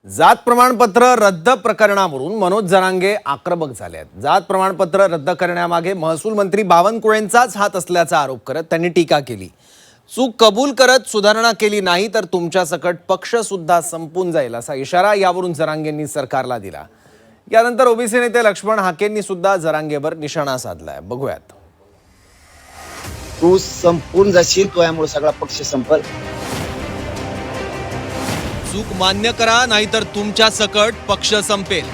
जात प्रमाणपत्र रद्द प्रकरणावरून मनोज जरांगे आक्रमक झाले आहेत। जात प्रमाणपत्र रद्द करण्यामागे महसूल मंत्री बावनकुळेंचाच हात असल्याचा आरोप करत त्यांनी टीका केली। चूक कबूल करत सुधारणा केली नाही तर तुमच्या सकट पक्ष सुद्धा संपून जाईल असा इशारा यावरून जरांगेंनी सरकारला दिला। यानंतर ओबीसी नेते लक्ष्मण हाकेंनी सुद्धा जरांगेवर निशाणा साधलाय। बघूयात। तू संपून जाशील, तुझ्यामुळे सगळा पक्ष संपल। चूक मान्य करा नाहीतर तुमच्या सकट पक्ष संपेल।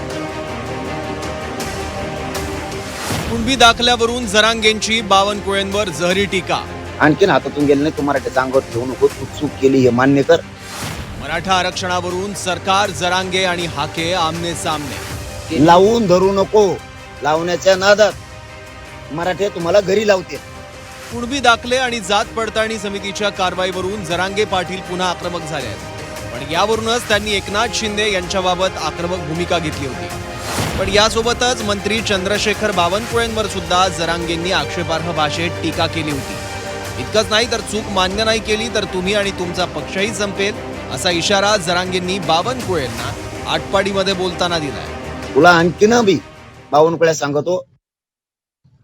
कुणबी दाखल्यावरून जरांगेंची बावनकुळेंवर जहरी टीका। आणखीन हातातून गेलं नाही, तू मराठ्याचा अंगावर घेऊ नको, तू चूक केली हे मान्य कर। मराठा आरक्षणावरून सरकार, जरांगे आणि हाके आमने सामने। लावून धरू नको, लावण्याच्या नादात मराठे तुम्हाला घरी लावते। कुणबी दाखले आणि जात पडताळणी समितीच्या कारवाईवरून जरांगे पाटील पुन्हा आक्रमक झाले आहेत। पण यावरूनच त्यांनी एकनाथ शिंदे यांच्याबाबत आक्रमक भूमिका घेतली होती। पण यासोबतच मंत्री चंद्रशेखर बावनकुळेंवर सुद्धा जरांगेंनी आक्षेपार्ह भाषेत टीका केली होती। इतकंच नाही तर चूक मान्य नाही केली तर तुम्ही आणि तुमचा पक्षही संपेल असा इशारा जरांगेंनी बावनकुळेंना आटपाडीमध्ये बोलताना दिलाय। तुला आणखीन बी बावनकुळे सांगतो,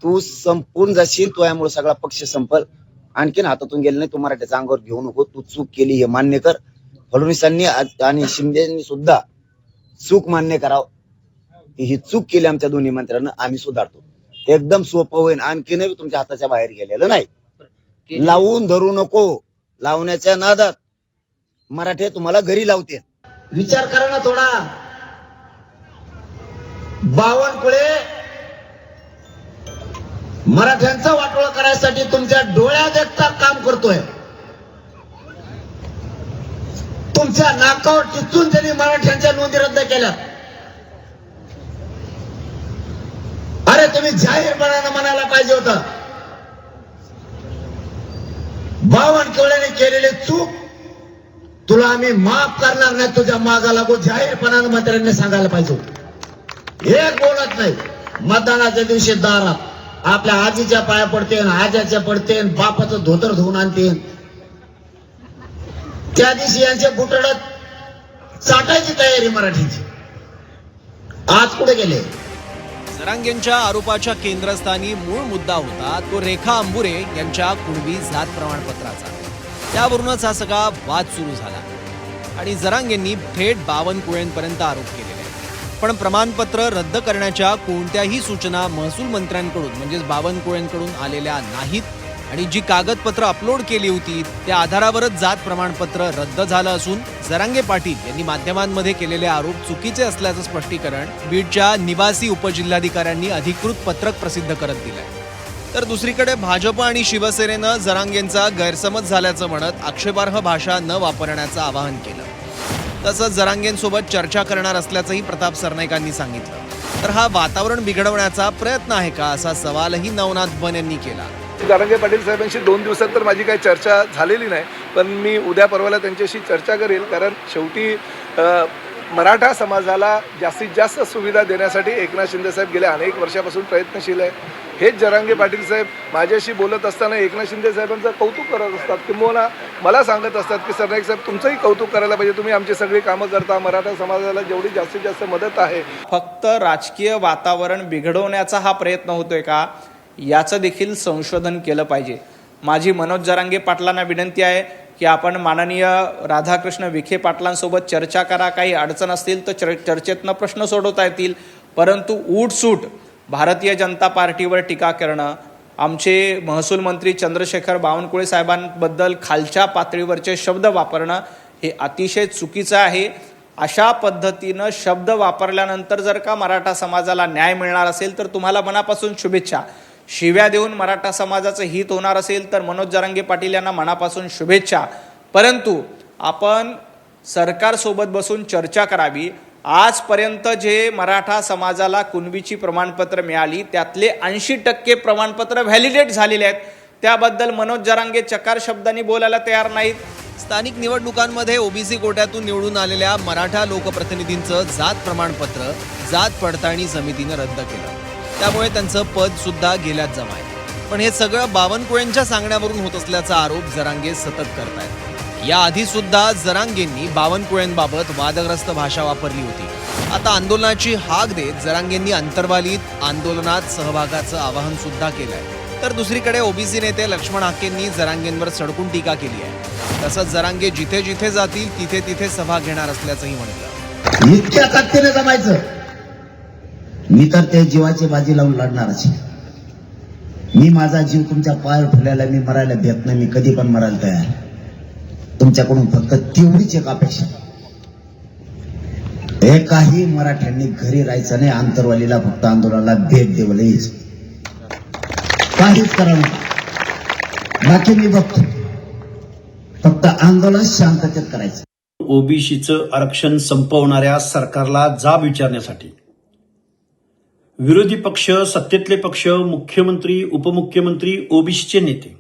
तू संपून जाशील, तुझ्यामुळे सगळा पक्ष संपल। आणखीन हातातून गेलं नाही, तू मराठ्याचा अंगावर घेऊ नको, तू चूक केली हे मान्य कर। फडणवीसांनी आणि शिंदेनी सुद्धा चूक मान्य करावं। ही चूक केली आमच्या दोन्ही मंत्र्यांना, आम्ही सुधारतो। एकदम सोपं होईल, आणखीनही तुमच्या हाताच्या बाहेर गेलेलं नाही। लावून धरू नको, लावण्याच्या नादात मराठे तुम्हाला घरी लावते। विचार करा ना थोडा। बावनकुळे मराठ्यांचा वाटोळा करायसाठी तुमच्या डोळ्यात एकटा काम करतोय। तुमच्या नाकावर टिचून त्यांनी मराठ्यांच्या नोंदी रद्द केल्या। अरे तुम्ही जाहीरपणानं म्हणायला पाहिजे होतं, बावनकुळेने केलेली चूक तुला आम्ही माफ करणार नाही, तुझ्या मागा लागू जाहीरपणानं मंत्र्यांनी सांगायला पाहिजे होतं। एक बोलत नाही। मतदानाच्या दिवशी दारात आपल्या आजीच्या पाया पडतेन, आज्याच्या पडतेन, बापाचं धोतर धुवून आणतेन। त्या दिवशी यांचे बुटडत चाटायची तयारी मराठीची। आज कुठे गेले? जरांगेंच्या आरोपाच्या केंद्रस्थानी मूळ मुद्दा होता तो रेखा अंबुरे यांच्या कुणबी जात प्रमाणपत्राचा। त्यावरूनच हा सगळा वाद सुरू झाला आणि जरांगेंनी थेट बावनकुळेंपर्यंत आरोप केलेले आहेत। पण प्रमाणपत्र रद्द करण्याच्या कोणत्याही सूचना महसूल मंत्र्यांकडून म्हणजेच बावनकुळेंकडून आलेल्या नाहीत आणि जी कागदपत्र अपलोड केली होती त्या आधारावरच जात प्रमाणपत्र रद्द झालं असून जरांगे पाटील यांनी माध्यमांमध्ये केलेले आरोप चुकीचे असल्याचं स्पष्टीकरण बीडच्या निवासी उपजिल्हाधिकाऱ्यांनी अधिकृत पत्रक प्रसिद्ध करत दिलंय। तर दुसरीकडे भाजप आणि शिवसेनेनं जरांगेंचा गैरसमज झाल्याचं म्हणत आक्षेपार्ह भाषा न वापरण्याचं आवाहन केलं। तसंच जरांगेंसोबत चर्चा करणार असल्याचंही प्रताप सरनाईकांनी सांगितलं। तर हा वातावरण बिघडवण्याचा प्रयत्न आहे का असा सवालही नवनाथ बन यांनी केला। जरांगे पाटील साहेबांशी 2 दिवसात तर माझी काही चर्चा झालेली नाही, पण मी उद्या परवाला त्यांच्याशी चर्चा करेल। कारण शेवटी मराठा समाजाला जास्तीत जास्त सुविधा देण्यासाठी एकनाथ शिंदे साहेब गेल्या अनेक वर्षापासून प्रयत्नशील आहे। हेच जरांगे पाटील साहेब माझ्याशी बोलत असताना एकनाथ शिंदे साहेबांचं कौतुक करत असतात, किंबहुना मला सांगत असतात की सरनाईक साहेब तुमचंही कौतुक करायला पाहिजे, तुम्ही आमची सगळी कामं करता, मराठा समाजाला जेवढी जास्तीत जास्त मदत आहे। फक्त राजकीय वातावरण बिघडवण्याचा हा प्रयत्न होतोय का याचं देखील संशोधन केलं पाहिजे। माझी मनोज जरांगे पाटलांना विनंती आहे की आपण माननीय राधाकृष्ण विखे पाटलांसोबत चर्चा करा। काही अडचण असतील तर चर्चेतनं प्रश्न सोडवता येतील, परंतु उठसूट भारतीय जनता पार्टीवर टीका करणं, आमचे महसूल मंत्री चंद्रशेखर बावनकुळे साहेबांबद्दल खालच्या पातळीवरचे शब्द वापरणं हे अतिशय चुकीचं आहे। अशा पद्धतीनं शब्द वापरल्यानंतर जर का मराठा समाजाला न्याय मिळणार असेल तर तुम्हाला मनापासून शुभेच्छा। शिव्या देऊन मराठा समाजाचं हित होणार असेल तर मनोज जरांगे पाटील यांना मनापासून शुभेच्छा, परंतु आपण सरकारसोबत बसून चर्चा करावी। आजपर्यंत जे मराठा समाजाला कुणबीची प्रमाणपत्र मिळाली त्यातले 80% प्रमाणपत्र व्हॅलिडेट झालेले आहेत। त्याबद्दल मनोज जरांगे चकार शब्दांनी बोलायला तयार नाहीत। स्थानिक निवडणुकांमध्ये ओबीसी कोट्यातून निवडून आलेल्या मराठा लोकप्रतिनिधींचं जात प्रमाणपत्र जात पडताळणी समितीनं रद्द केलं। त्यामुळे त्यांचं पद सुद्धा गेल्यात जमा आहे। पण हे सगळं बावनकुळेंच्या सांगण्यावरून होत असल्याचा आरोप जरांगे सतत करतायत। याआधी सुद्धा जरांगेंनी बावनकुळेंबाबत वादग्रस्त भाषा वापरली होती. आता आंदोलनाची हाक देत जरांगेंनी अंतर्वालीत आंदोलनात सहभागाचं आवाहन सुद्धा केलंय. तर दुसरीकडे ओबीसी नेते लक्ष्मण हाकेंनी जरांगेंवर सडकून टीका केली आहे. तसंच जरांगे जिथे जिथे जातील तिथे तिथे सभा घेणार असल्याचंही म्हटलं. इतक्या ताकदीने जमायचं, मी तर ते जीवाची बाजी लावून लढणारच. मी माझा जीव तुमच्या पायावर ठेवलेला, मी मरायला भेट नाही, मी कधी पण मरायला तयार. तुमच्याकडून फक्त तेवढीच एक अपेक्षा, एकाही मराठ्यांनी घरी राहायचं नाही, आंतरवालीला फक्त आंदोलनाला भेट देवलं यायचं, काहीच करा नका. बाकी मी बघतो, फक्त आंदोलन शांततेत करायचं. ओबीसीचं आरक्षण संपवणाऱ्या सरकारला जाब विचारण्यासाठी विरोधी पक्ष, सत्तेतले पक्ष, मुख्यमंत्री, उपमुख्यमंत्री, ओबीसीचे नेते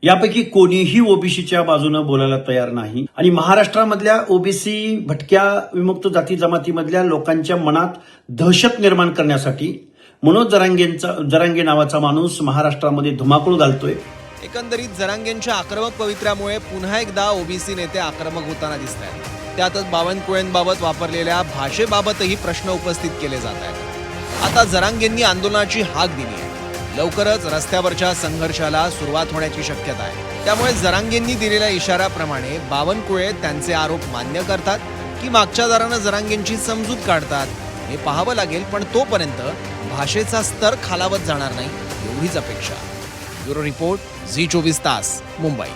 यापैकी कोणीही ओबीसीच्या बाजूने बोलायला तयार नाही. आणि महाराष्ट्रामधल्या ओबीसी, भटक्या, विमुक्त जाती जमातीमधल्या लोकांच्या मनात दहशत निर्माण करण्यासाठी मनोज जरांगे नावाचा माणूस महाराष्ट्रामध्ये धुमाकूळ घालतोय. एकंदरीत जरांगेंच्या आक्रमक पवित्र्यामुळे पुन्हा एकदा ओबीसी नेते आक्रमक होताना दिसत आहेत. त्यातच बावनकुळेंबाबत वापरलेल्या भाषेबाबतही प्रश्न उपस्थित केले जात आहेत. आता जरांगेंनी आंदोलनाची हाक दिली आहे. लवकरच रस्त्यावरच्या संघर्षाला सुरुवात होण्याची शक्यता आहे. त्यामुळे जरांगेंनी दिलेल्या इशाऱ्याप्रमाणे बावनकुळे त्यांचे आरोप मान्य करतात की मागच्या दारानं जरांगेंची समजूत काढतात हे पाहावं लागेल. पण तोपर्यंत भाषेचा स्तर खालावत जाणार नाही एवढीच अपेक्षा. ब्युरो रिपोर्ट, झी 24 तास, मुंबई.